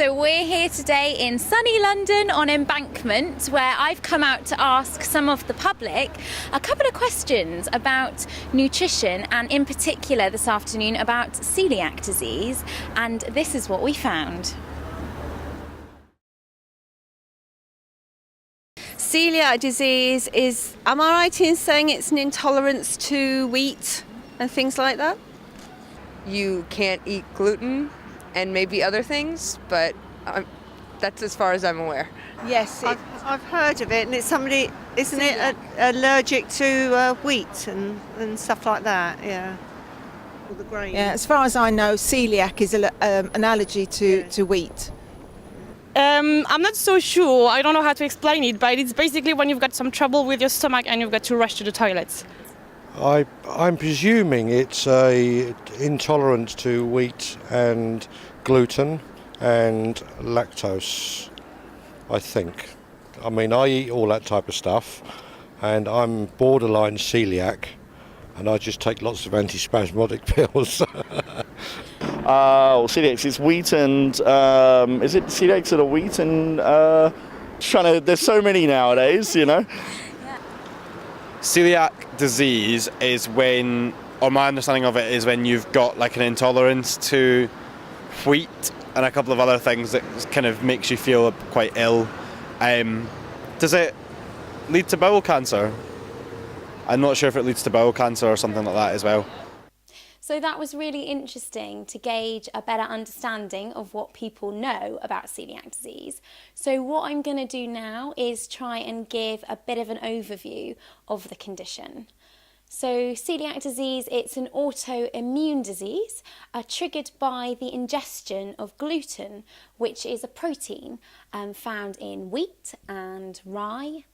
So we're here today in sunny London on Embankment, where I've come out to ask some of the public a couple of questions about nutrition, and in particular this afternoon about celiac disease, and this is what we found. Coeliac disease is, am I right in saying it's an intolerance to wheat and things like that? You can't eat gluten and maybe other things, but that's as far as I'm aware. Yes, I've heard of it, and it's somebody, isn't it, allergic to wheat and stuff like that, yeah. Or the grain. Yeah, as far as I know, celiac is an allergy to wheat. I'm not so sure, I don't know how to explain it, but it's basically when you've got some trouble with your stomach and you've got to rush to the toilets. I'm presuming it's a intolerance to wheat and gluten and lactose, I think. I mean, I eat all that type of stuff, and I'm borderline celiac, and I just take lots of antispasmodic pills. Well, celiac is wheat and, is it celiac sort of wheat and, there's so many nowadays, you know. Coeliac disease is when, or my understanding of it is when you've got like an intolerance to wheat and a couple of other things that kind of makes you feel quite ill. Does it lead to bowel cancer? I'm not sure if it leads to bowel cancer or something like that as well. So that was really interesting to gauge a better understanding of what people know about celiac disease. So what I'm going to do now is try and give a bit of an overview of the condition. So celiac disease, it's an autoimmune disease triggered by the ingestion of gluten, which is a protein found in wheat and rye,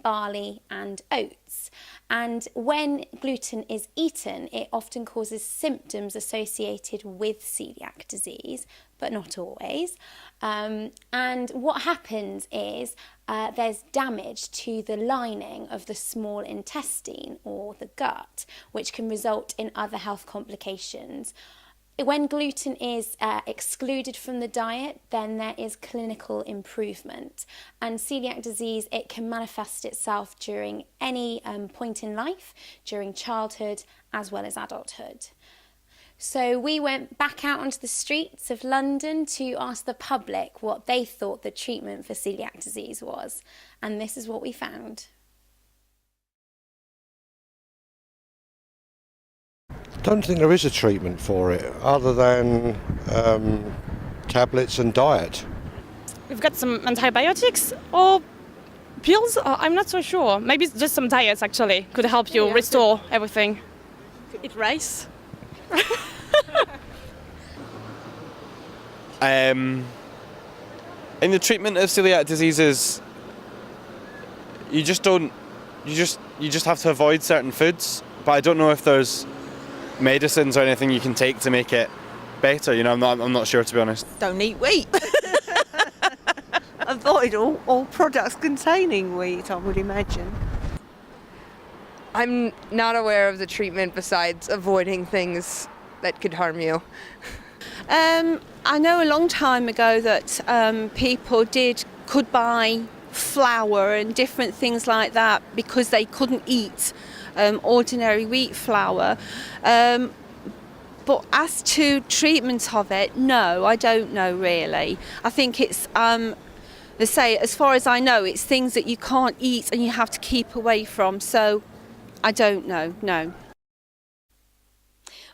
barley and oats. And when gluten is eaten, it often causes symptoms associated with celiac disease, but not always. And what happens is there's damage to the lining of the small intestine or the gut, which can result in other health complications. When gluten is excluded from the diet, then there is clinical improvement. And celiac disease, it can manifest itself during any point in life, during childhood as well as adulthood. So we went back out onto the streets of London to ask the public what they thought the treatment for celiac disease was. And this is what we found. I don't think there is a treatment for it other than tablets and diet. We've got some antibiotics or pills, I'm not so sure. Maybe it's just some diets actually could help you restore everything. Eat rice. In the treatment of celiac diseases, you just have to avoid certain foods, but I don't know if there's medicines or anything you can take to make it better. You know, I'm not sure, to be honest. Don't eat wheat. Avoid all products containing wheat, I would imagine. I'm not aware of the treatment besides avoiding things that could harm you. I know a long time ago that people could buy flour and different things like that because they couldn't eat ordinary wheat flour. But as to treatment of it, no, I don't know really. I think it's, they say, as far as I know, it's things that you can't eat and you have to keep away from. So I don't know, no.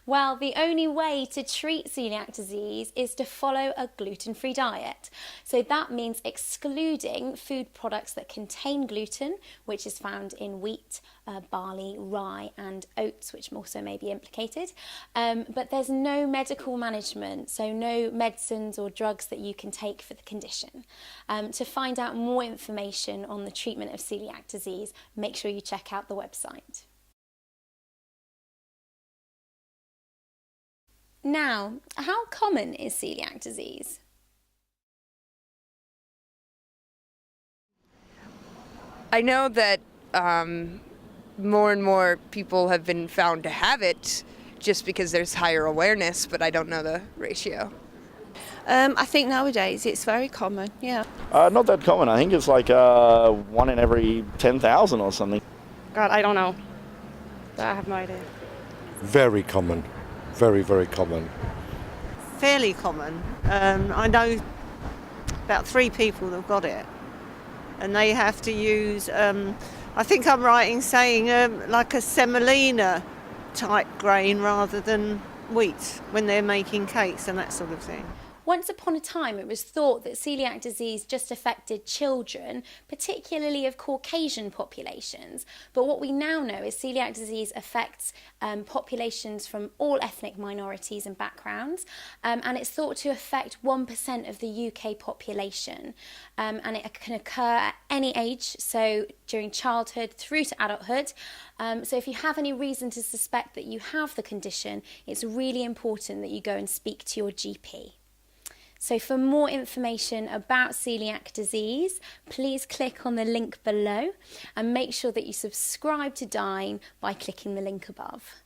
Well, the only way to treat celiac disease is to follow a gluten-free diet. So that means excluding food products that contain gluten, which is found in wheat, barley, rye and oats, which also may be implicated. But there's no medical management, so no medicines or drugs that you can take for the condition. To find out more information on the treatment of celiac disease, make sure you check out the website. Now, how common is celiac disease? I know that more and more people have been found to have it just because there's higher awareness, but I don't know the ratio. I think nowadays it's very common, yeah. Not that common. I think it's like 1 in every 10,000 or something. God, I don't know. I have no idea. Very common. Very, very common. Fairly common. I know about 3 people that have got it, and they have to use, I think I'm right in saying, like a semolina type grain rather than wheat when they're making cakes and that sort of thing. Once upon a time, it was thought that celiac disease just affected children, particularly of Caucasian populations. But what we now know is celiac disease affects populations from all ethnic minorities and backgrounds, and it's thought to affect 1% of the UK population. And it can occur at any age, so during childhood through to adulthood. So if you have any reason to suspect that you have the condition, it's really important that you go and speak to your GP. So for more information about celiac disease, please click on the link below and make sure that you subscribe to DINE by clicking the link above.